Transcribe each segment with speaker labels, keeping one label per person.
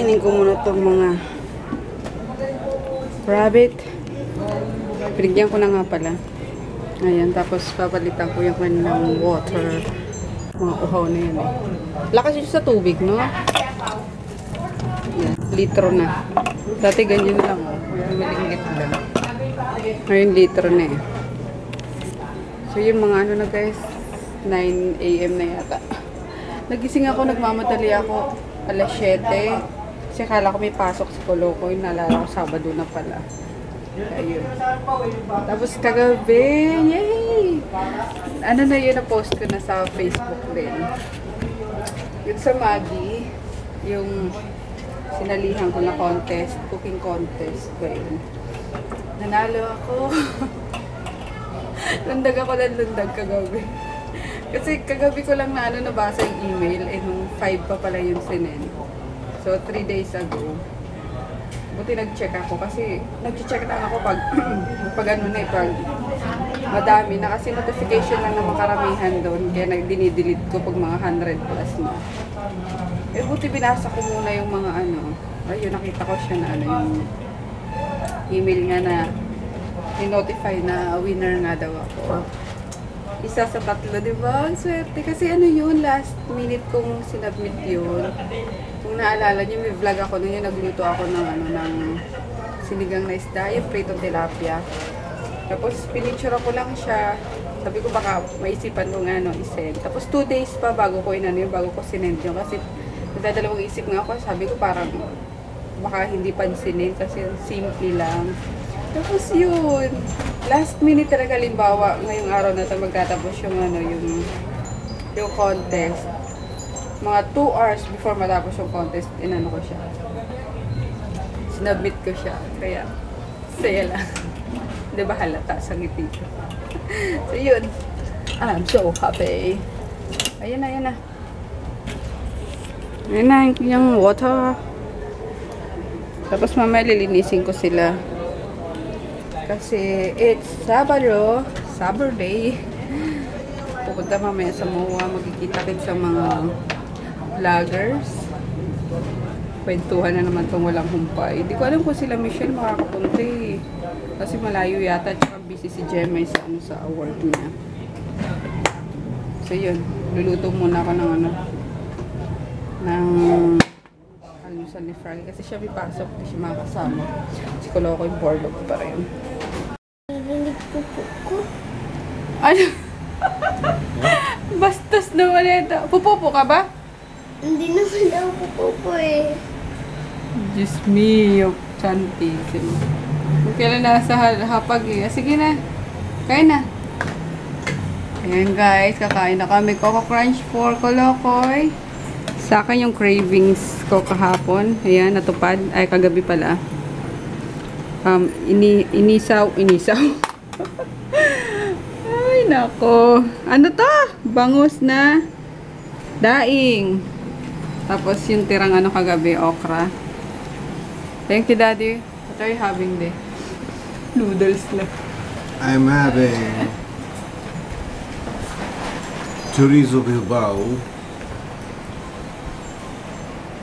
Speaker 1: Kainin ko muna itong mga rabbit. Pinigyan ko na nga pala. Ayan, tapos papalitan ko yung kanilang water. Mga uhaw na yun eh. Lakas yun sa tubig, no? Ayan, litro na. Dati ganyan lang, oh. Malingit lang. Ngayon, litro na eh. So, yung mga ano na guys, 9 AM na yata. Nagising ako, nagmamadali ako. Alas 7. Kasi akala ko may pasok sa Kolokoy. Naalala ko, Sabado na pala. Ayun. Tapos kagabi, yay! Ano na yun, na-post ko na sa Facebook din. Yun sa Maggie, yung sinalihan ko na contest, cooking contest ko yun. Nanalo ako. Lundag ako ng lundag kagabi. Kasi kagabi ko lang na nabasa yung email, nung 5 pa pala yung sinend. So, 3 days ago. Buti nag-check ako kasi nag-check lang ako pag pag madami na kasi notification lang na makaramihan doon kaya dinidelete ko pag mga 100 plus na. Eh buti binasa ko muna yung mga ayun nakita ko siya na yung email nga na i-notify na winner nga daw ako. Isa sa 3, di ba? Ang swerte kasi yun last minute kong sinubmit yun. Kung naalala niyo, may vlog ako nun yung nagluto ako ng sinigang na isda, yung pritong tilapia. Tapos, pinicture ko lang siya. Sabi ko baka maisipan ko nga isend. Tapos, 2 days pa bago ko bago ko sinend yun. Kasi, nagdadalawang isip nga ako. Sabi ko parang baka hindi pansinin kasi simple lang. Tapos yun, last minute talaga limbawa, ngayong araw na ito magtatapos yung yung contest. Mga 2 hours before matapos yung contest, inano ko siya. Sinubmit ko siya. Kaya, saya lang. Di ba halata sa ngiti ko? So, yun. I'm so happy. Ayan na, ayan na. Ayan na yung water. Tapos mamaya lilinisin ko sila. Kasi it's Sabado. Saturday. Pupunta mamaya sa MOA. Magkikita-kit sa mga vloggers. Kwentuhan na naman itong walang humpay. Hindi ko alam kung sila Michelle makakapunta eh. Kasi malayo yata. Tsaka busy si Gemma sa award niya. So yun. Luluto muna ako ng almusal ni Frank. Kasi siya may pasok. Hindi siya makakasama. Si Kolokoy yung boardlock pa rin. Ano? Bastos naman ito. Pupupo ka ba?
Speaker 2: Hindi naman ako pupupo eh.
Speaker 1: Diyos mio, santísimo. Kailan nasa hapag eh. Sige na. Kain na. Ayan guys, kakain na kami. Coco Crunch for Kolokoy. Sa akin yung cravings ko kahapon. Ayan, natupad. Ay, kagabi pala. Inisaw. Ay, nako. Ano to? Bangus na daing. Tapos yung tirang kagabi, okra. Thank you, Daddy. What are you having there? Noodles lang.
Speaker 3: I'm having chorizo Bilbao,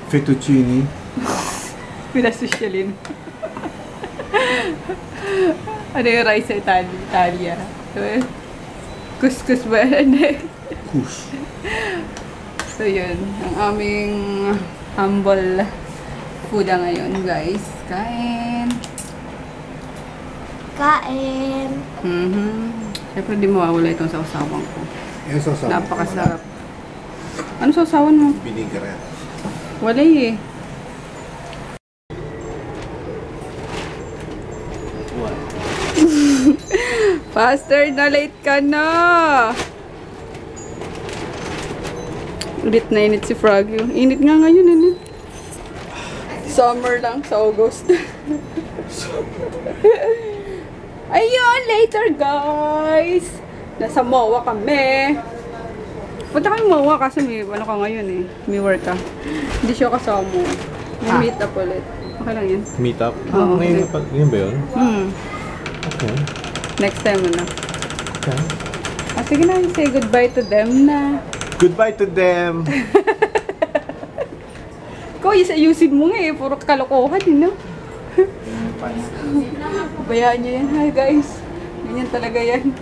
Speaker 3: fettuccine.
Speaker 1: Pinasosyalin. Ano yung rice sa Italia? Couscous ba?
Speaker 3: Kush.
Speaker 1: So yun, ang aming humble food ngayon guys. Kain!
Speaker 2: Kain!
Speaker 1: Siyempre di mawawala itong sausawan ko.
Speaker 3: Yung sausawan.
Speaker 1: Napakasarap. Ano sausawan mo?
Speaker 3: Vinaigrette.
Speaker 1: Wala eh.
Speaker 3: What?
Speaker 1: Faster na, late ka na! Ulit na init si Froggy. Init nga ngayon, Summer lang sa August. Ayun, later guys! Nasa MOA kami. Punta kami MOA kasi may ka ngayon eh. May work ka. Hindi siya kasama. May meet up ulit. Okay lang yun.
Speaker 4: Meet up?
Speaker 1: Oo.
Speaker 4: Ngayon ba yun? Okay.
Speaker 1: Next time na.
Speaker 4: Okay.
Speaker 1: Sige na, say goodbye to them na.
Speaker 4: Goodbye to them!
Speaker 1: Ikaw, ayusin mo nga eh. Puro kalokohan eh, no? Bayaan niyo yan. Hi guys. Ganyan talaga yan.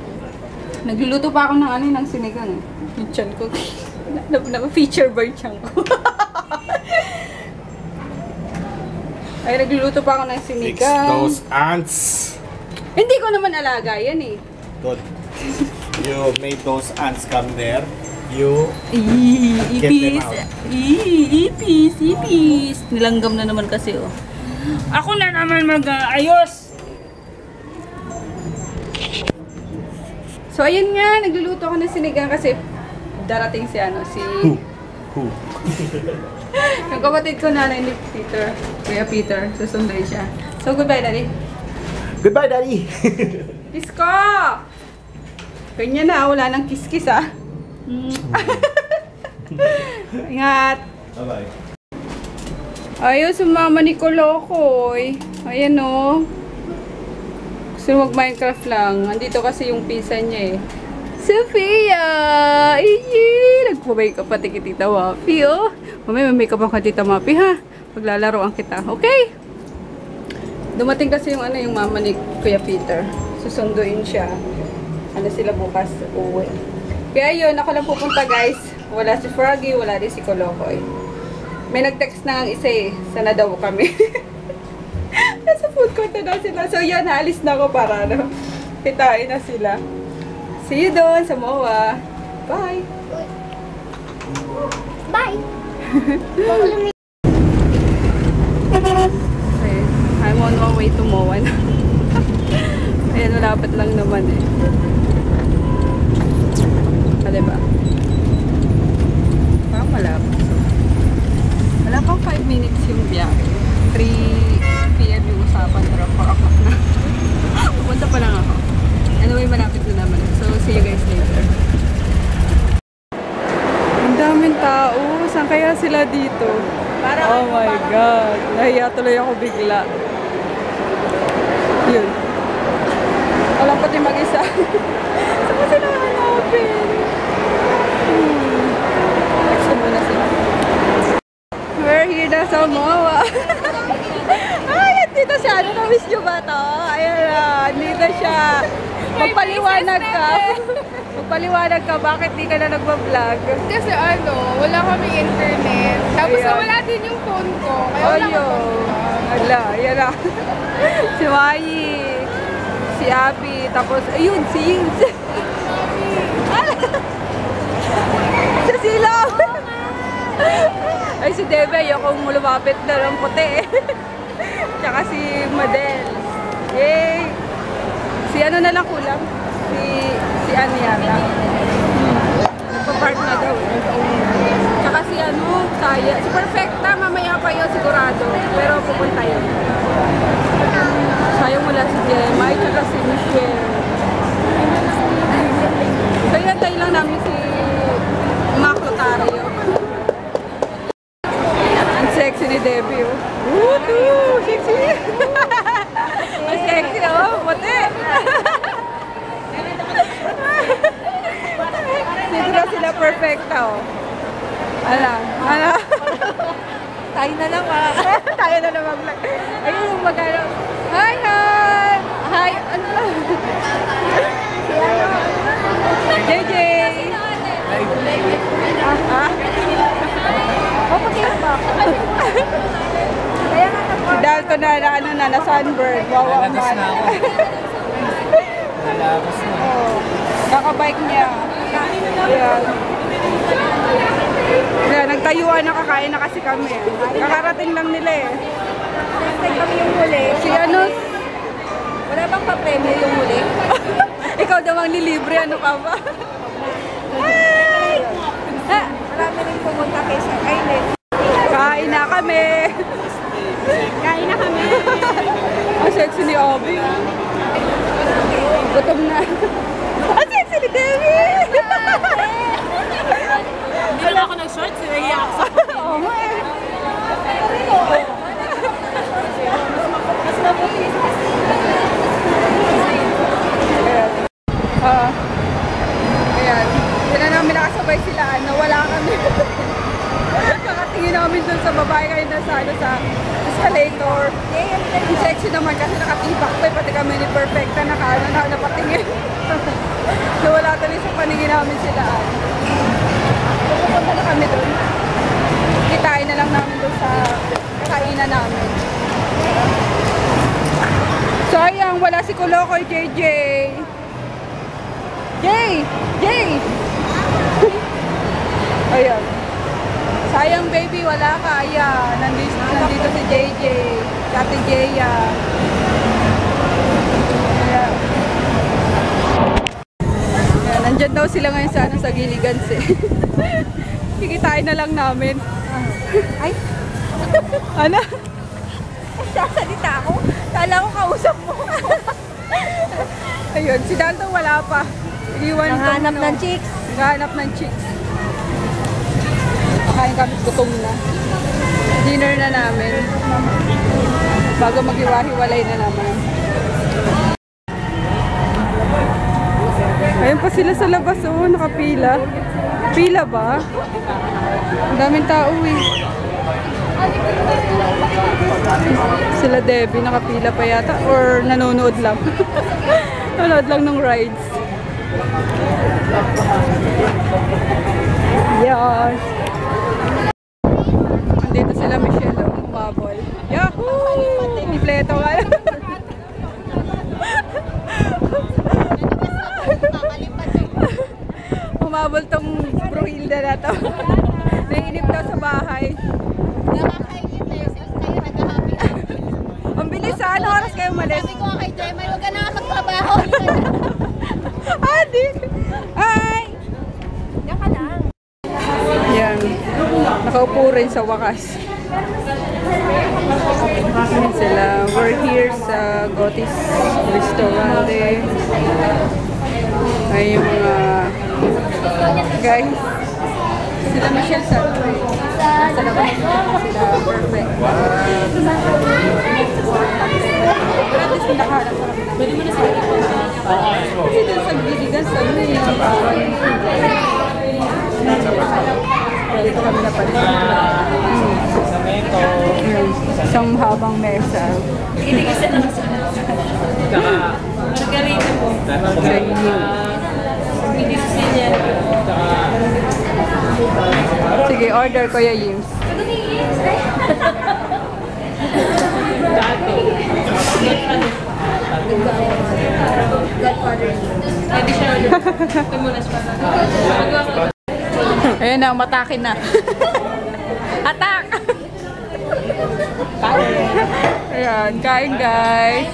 Speaker 1: Nagluluto pa ako ng ng sinigang eh. Yung tiyan ko. Na-feature ba yung tiyan ko? Ay, nagluluto pa ako ng
Speaker 5: Fix
Speaker 1: sinigang.
Speaker 5: those ants.
Speaker 1: Hindi ko naman alaga yan eh.
Speaker 5: Good. You made those ants come there. You get
Speaker 1: Ipis.
Speaker 5: them out.
Speaker 1: Ipis. Nilanggam na naman kasi oh. Ako na naman mag-ayos. So ayun nga, nagluluto ako ng sinigang kasi darating si
Speaker 5: Who?
Speaker 1: yung kapatid ko nanay ni Peter, Kuya Peter, susunduin siya. So goodbye, Daddy.
Speaker 5: Goodbye, Daddy.
Speaker 1: Kiss ko! Kanya na, wala nang kiss-kiss ah. Ingat!
Speaker 5: Bye-bye.
Speaker 1: Ayaw, sumama ni Kolokoy. Ayan o. Gusto mag-Minecraft lang. Andito kasi yung pisa niya eh. Sophia! Iyi! Nagpa-makeup pati kay Tita Wapi oh. Mamaya may makeup ako kay Tita Wapi ha. Paglalaroan kita. Okay? Dumating kasi yung yung mama ni Kuya Peter. Susunduin siya. Sila bukas uwi. Kaya yun, ako lang pupunta guys. Wala si Froggy, wala din si Kolokoy. May nag-text na ang isa eh. Sana daw kami. Nasa food court na daw sila. So yan, naalis na ako para kitain na sila. See you doon sa MOA. Bye!
Speaker 2: Bye!
Speaker 1: Okay, I'm on my way to MOA na. Ayan, malapit lang naman eh. Diba? Parang malapit. Wala pang 5 minutes yung biyahe. 3 PM yung usapan, pero 4 o'clock na. Pupunta pa lang ako. Anyway, malapit na naman. So, see you guys later. Ang daming tao. Saan kaya sila dito? Oh my God. Nahiya tuloy ako bigla. Yun. Walang pati mag-isa. Saan ko sila hanapin? We're here na sa MOA. Ay, dito siya. Ano, na-miss nyo ba to? Ayan na, dito siya. Magpaliwanag ka. Magpaliwanag ka, bakit di ka na nagbablog?
Speaker 6: Kasi wala kaming internet. Tapos wala din yung phone ko. Kaya wala ko
Speaker 1: Wala, yan na. Si Mayi, si Abby, tapos, ayun, si Yins. Sa silaw. Ay, si Debe, ayokong lumapit na ng puti eh. Tsaka si Madel. Yay! Si ano na lang kulang? Si Annie yata. Nagpa-park na daw eh. Tsaka si Saya. Si Perfecta, mamaya pa yun sigurado. Pero pupunta yun. Sayang wala si Gemma, tsaka si Michelle. Kaya tayo lang namin si Maclotario. Ang sexy ni Debbie, oh. Woohoo! Sexy! Ang sexy, oh. Puti! Dito na sila perfecta, oh. Ala. Tayo na lang, tayo na lang mag-vlog. Ayun yung mag-ano. Hi! Hi! Ano ba? JJ! Si Dalton na sunburn. Wawa man.
Speaker 7: Nalabas na.
Speaker 1: Nakabike niya. Ayan. Kaya nagtayuan na, kakain na kasi kami. Kakarating lang nila eh.
Speaker 2: Next kami yung huli.
Speaker 1: Si
Speaker 2: Wala bang pa-premyo yung huli?
Speaker 1: ikaw daw ang nilibre, ano ka ba?
Speaker 2: Marami rin pumunta kaysa kainin.
Speaker 1: Kain na kami.
Speaker 2: Kain na kami.
Speaker 1: Ang sexy ni Obi. Gutom na. Ang sexy ni Debbie.
Speaker 6: Hindi wala ako nag-shorts. Naiya ako sa
Speaker 1: Oo nga eh. Ayan. Hindi na namin nakasabay sila. Wala kami. Nakatingin namin dun sa babae kayo na escalator. Ang sexy naman kasi nakatibak pa, pati kami ni Perfecta napatingin. Nawala tuloy sa paningin namin sila. Pupunta na kami doon. Kitain na lang namin doon sa kakainan namin. Sayang, wala si Kulokoy, JJ. Jay! Ayan. Sayang baby, wala ka. Ayan, nandito si JJ. Si Ate Jeya. Ayan. Ayan, nandyan daw sila ngayon sa Giligans eh. Kikitain na lang namin.
Speaker 2: Ay,
Speaker 1: Ano?
Speaker 2: sasalita ako. Kala ko kausap mo.
Speaker 1: Ayun, si Dalton wala pa. Iwan
Speaker 2: Nanghanap ng chicks.
Speaker 1: Nanghanap ng chicks. Kain kami, gutom na. Dinner na namin. Bago mag-iwahiwalay na naman. Ayun pa sila sa labas, oh, nakapila. Pila ba? Ang daming tao eh. Sila Debbie, nakapila pa yata or nanonood lang. Nanonood lang ng rides. Yes. Andito sila Michelle, umabol. Yahoo! Kompleto ka. Umabol tong Bruhilda na to. Nainip daw sa bahay. Ang bilis ha, anong oras kayo umalis?
Speaker 2: Sabi ko kay Jemay, huwag ka na magtrabaho.
Speaker 1: Adi! Ay!
Speaker 2: Diyan ka lang.
Speaker 1: Yan. Nakaupo rin sa wakas. Yan sila. We're here sa Gotis Restaurante. Ay yung mga guys. Sila Michelle sa labas. Sila perfect. Gratis yung nakaharap sa kami. Pwede mo na sa kasi doon sa Giligans kami. Dito kami na pala. Isang habang mesa. Inigisan na kasi. Margarita po. Sige, order ko ya Yims. Ayun na, matakin na. Attack! Ayan, kain guys.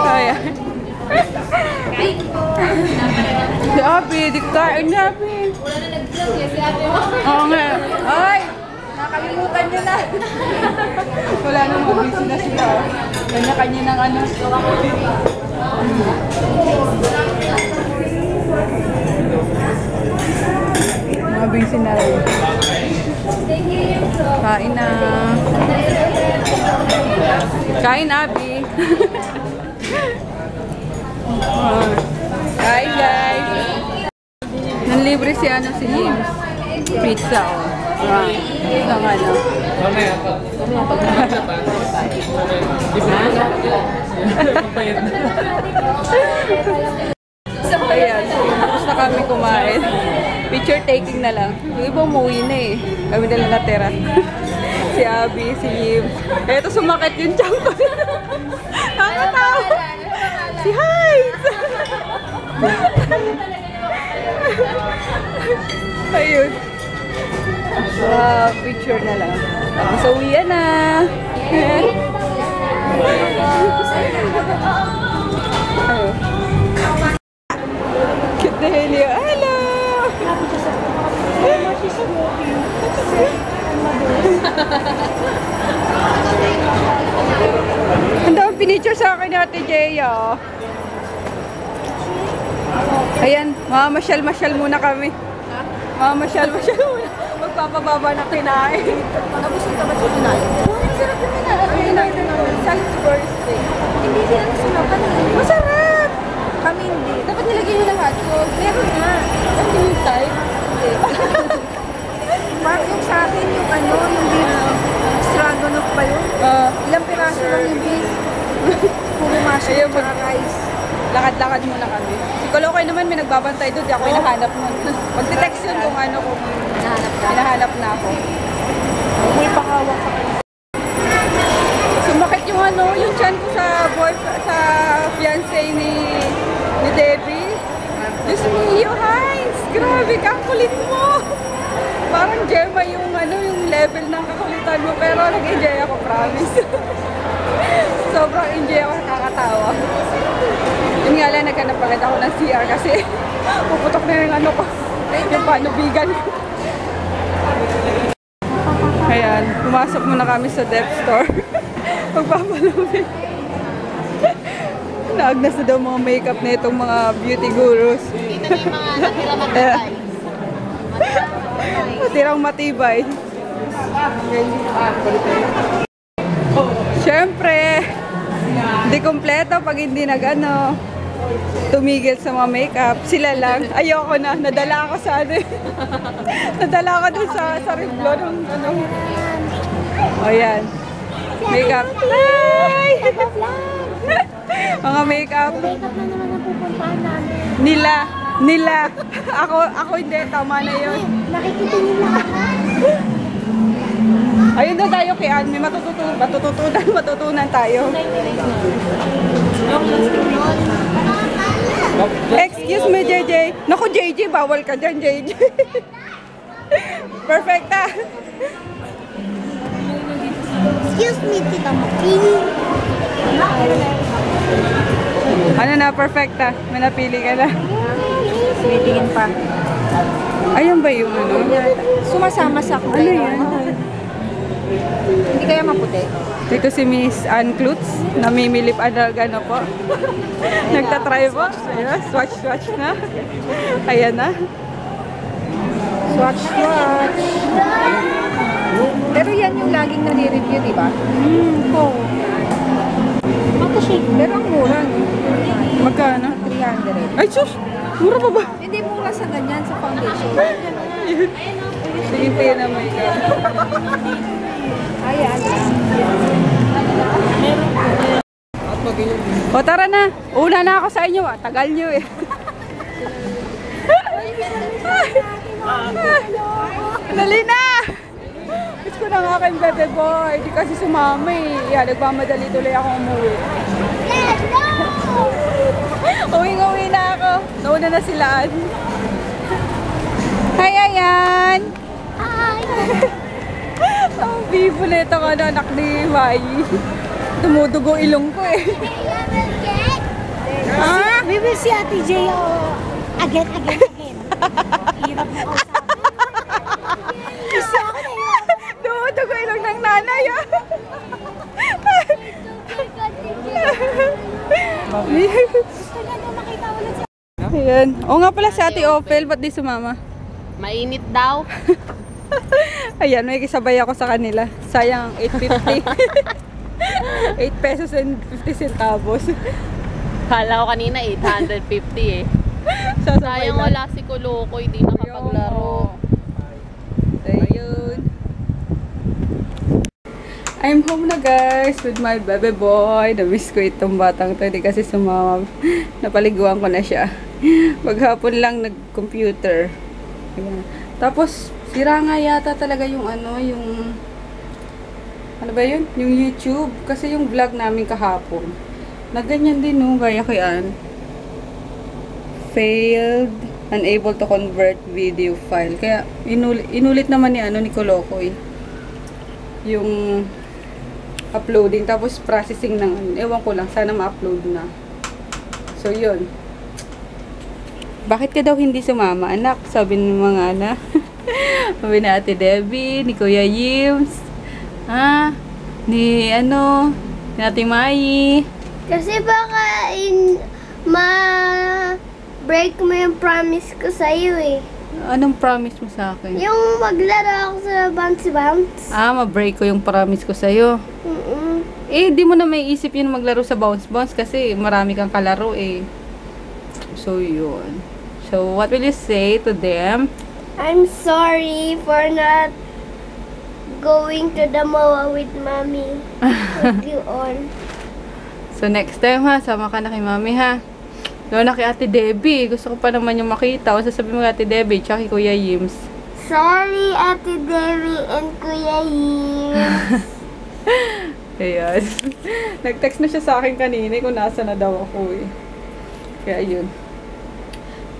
Speaker 1: Ayan. Si Abby, di kain niya, Abby. Oo nga. Ay! Nakalimutan niyo na. Wala nang busy na sila. Kanya-kanya ng ano. Mga busy na rin. Kain na. Kain, Abby. Kain, guys. Nanlibre si ano si James. Pizza, oh. Isang ano. Ayan, tapos na kami kumain. Picture taking na lang. Yung iba umuwi na eh. Kami na lang natira. Si Abby, si Yim. Eto sumakit yung tiyan ko. Nakakatawa. Si Hines! Ayun. Picture na lang. Tapos uwian na. Cute na Helio. Hello! Ang dami pinicture sa akin ni Ate Jeya. Ayan, mamasyal-masyal muna kami. Mamasyal-masyal muna. Magpapababa na kinain.
Speaker 2: Nabusog ka ba sa kinain?
Speaker 1: Masarap yung kinain. Salisbury steak.
Speaker 2: Hindi sila nasunapan.
Speaker 1: Masarap!
Speaker 2: Kami hindi.
Speaker 1: Dapat nilagay mo ng hot sauce. Meron nga. Hindi yung type.
Speaker 2: Parang yung sa akin, yung ano, yung beef stroganoff pa yun. Ilang piraso lang yung beef. Puro maso
Speaker 1: Ayun,
Speaker 2: tsaka rice.
Speaker 1: Lakad-lakad muna kami. Si Kolokoy naman may nagbabantay doon, di ako hinahanap nun. Magte-text yun kung ano, kung hinahanap na ako.
Speaker 2: May pakawak sa kanya.
Speaker 1: Sumakit yung ano, yung chan ko sa sa fiancé ni Debbie. Diyos mo, Hines! Grabe ka, ang kulit mo! Parang Gemma yung ano, yung level ng kakulitan mo, pero nag-enjoy ako, promise. Sobrang enjoy ako, nakakatawa. Yun nga lang, naghanap agad ako ng CR kasi puputok na yung ano ko, yung panubigan ko. Ayan, pumasok muna kami sa Depth Store. Magpapalumig. Naagnas na daw mga makeup na itong mga beauty gurus.
Speaker 2: Dito na yung mga natira matibay.
Speaker 1: Matirang matibay. Siyempre, hindi kompleto pag hindi nag-ano, tumigil sa mga makeup. Sila lang. Ayoko na. Nadala ako sa ano. Nadala ako dun sa revlon ng ano. O yan. Makeup. Hi! Mga makeup.
Speaker 2: Makeup na naman ang pupuntahan namin.
Speaker 1: Nila. Ako hindi. Tama na yun.
Speaker 2: Nakikita nila.
Speaker 1: Ayun na tayo kay Ann. May matututunan tayo. Excuse me, JJ. Naku, JJ, bawal ka dyan, JJ. Perfecta.
Speaker 2: Excuse me, Tita Maki.
Speaker 1: Ano na, perfecta. May napili ka na.
Speaker 2: May tingin pa.
Speaker 1: Ayun ba yung ano?
Speaker 2: Sumasama sa kulay.
Speaker 1: Ano yan?
Speaker 2: Hindi kaya maputi?
Speaker 1: Dito si Miss Ann Klutz. Namimilip ano po. Nagtatry po. Ayun, swatch na. Ayan na.
Speaker 2: Swatch. Pero yan yung laging nare-review, di ba?
Speaker 1: Oo.
Speaker 2: Pero ang mura, no?
Speaker 1: Magkano?
Speaker 2: 300.
Speaker 1: Ay, sus! Mura pa ba?
Speaker 2: Hindi mura sa ganyan, sa foundation.
Speaker 1: Sige pa yan ang makeup.
Speaker 2: Ayan.
Speaker 1: O tara na. Una na ako sa inyo. Tagal nyo eh. Dali na! Gusto ko na nga kayong bebe boy. Di kasi sumama eh. Yan, nagmamadali tuloy ako umuwi. Uwing-uwi na ako. Nauna na sila. Hi, Ayan!
Speaker 2: Hi!
Speaker 1: Ang bibo na itong ano, anak ni Mai. Tumudugo ilong ko eh.
Speaker 2: Ha? We will see Ate J again. Hirap na kausapin.
Speaker 1: Tumudugo ilong ng nanay ah. Ayan. O nga pala si Ate Ophel, ba't di sumama?
Speaker 6: Mainit daw.
Speaker 1: Ayan, may kisabay ako sa kanila. Sayang 8.50. 8 pesos and 50 centavos.
Speaker 6: Kala ko kanina 850 eh.
Speaker 1: Sasabay
Speaker 6: Sayang
Speaker 1: lang.
Speaker 6: wala si Kolokoy, di nakapaglaro.
Speaker 1: Ayun. I'm home na guys with my baby boy. Na-miss ko itong batang to. Hindi kasi sumama. Napaliguan ko na siya. Maghapon lang nag-computer. Ayan. Tapos, sira nga yata talaga yung ano, yung... Ano ba yun? Yung YouTube. Kasi yung vlog namin kahapon. Na ganyan din no, gaya kay Ann. Failed, unable to convert video file. Kaya inulit naman ni ano ni Kolokoy yung uploading tapos processing ng ewan ko lang, sana ma-upload na. So yun. Bakit ka daw hindi sumama, anak? Sabi ng mga anak. Sabi na Ate Debbie, ni Kuya Yims, ni ano, ni Ate Mai.
Speaker 7: Kasi baka ma-break mo yung promise ko sa'yo eh.
Speaker 1: Anong promise mo sa akin?
Speaker 7: Yung maglaro ako sa bounce-bounce.
Speaker 1: Ma-break ko yung promise ko sa'yo. Eh, di mo na may isip yun maglaro sa bounce-bounce kasi marami kang kalaro eh. So, yun. So, what will you say to them?
Speaker 7: I'm sorry for not going to the mall with mommy. With you on.
Speaker 1: So next time ha, sama ka na kay mami ha. Doon na kay Ate Debbie. Gusto ko pa naman yung makita. O sasabihin mo kay Ate Debbie, tsaka kay Kuya Yims.
Speaker 7: Sorry, Ate Debbie and Kuya Yims.
Speaker 1: Ayan. Nag-text na siya sa akin kanina kung nasa na daw ako eh. Kaya yun.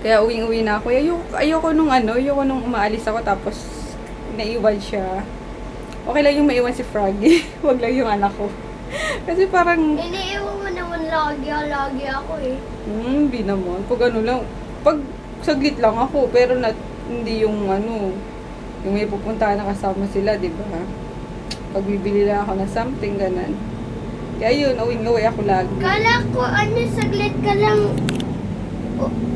Speaker 1: Kaya uwing-uwi na ako. Ayoko nung umaalis ako tapos naiwan siya. Okay lang yung maiwan si Froggy. Wag lang yung anak ko. Kasi parang...
Speaker 7: Iniiwan mo naman lagi ako eh.
Speaker 1: Hindi naman. Pag ano lang, pag saglit lang ako, pero hindi yung yung may pupuntahan na kasama sila, di ba? Pag bibili lang ako ng something, ganan. Kaya yun, uwing-uwi ako lagi.
Speaker 7: Kala ko saglit ka lang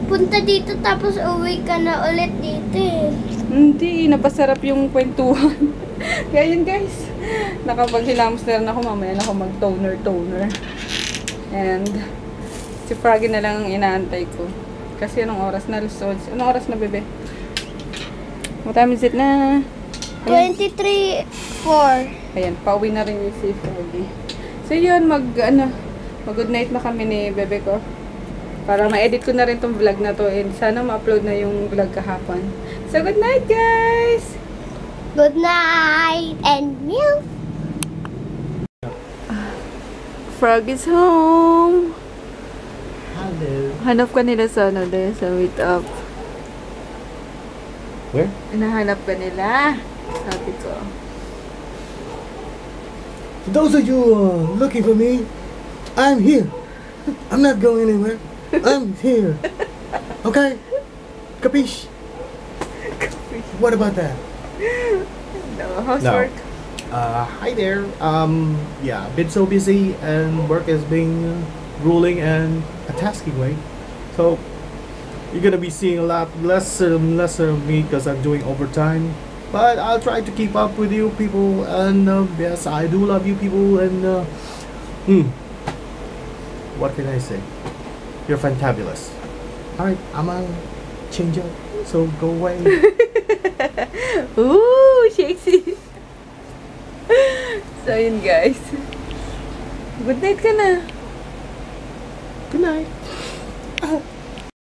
Speaker 7: punta dito tapos uwi ka na ulit dito eh.
Speaker 1: Hindi, napasarap yung kwentuhan. Kaya yun guys, nakapaghilamos na rin ako, mamaya na ako mag-toner. And, si Froggy na lang ang inaantay ko. Kasi anong oras na, Luzon? Anong oras na, bebe? What time is it na?
Speaker 7: 23:04.
Speaker 1: Ayan, pauwi na rin yung si Froggy. So yun, mag-good night na kami ni bebe ko. Para ma-edit ko na rin tong vlog na to and sana ma-upload na yung vlog kahapon. So good night guys!
Speaker 7: Good night and meow.
Speaker 1: Frog is home!
Speaker 4: Hello.
Speaker 1: Hanap ka nila sa sa meet up.
Speaker 4: Where?
Speaker 1: Hinahanap ka nila. Sabi ko.
Speaker 3: For those of you looking for me, I'm here. I'm not going anywhere. I'm here. Okay? Capiche? What about that?
Speaker 1: No, housework.
Speaker 5: Hi there. Yeah, been so busy and work is being ruling and a tasking way. So you're gonna be seeing a lot lesser of me because I'm doing overtime. But I'll try to keep up with you people, and yes, I do love you people. And what can I say? You're fantabulous. All right, I'm gonna change up. So go away.
Speaker 1: Ooh, sexy. So yun guys. Good night ka na.
Speaker 5: Good night.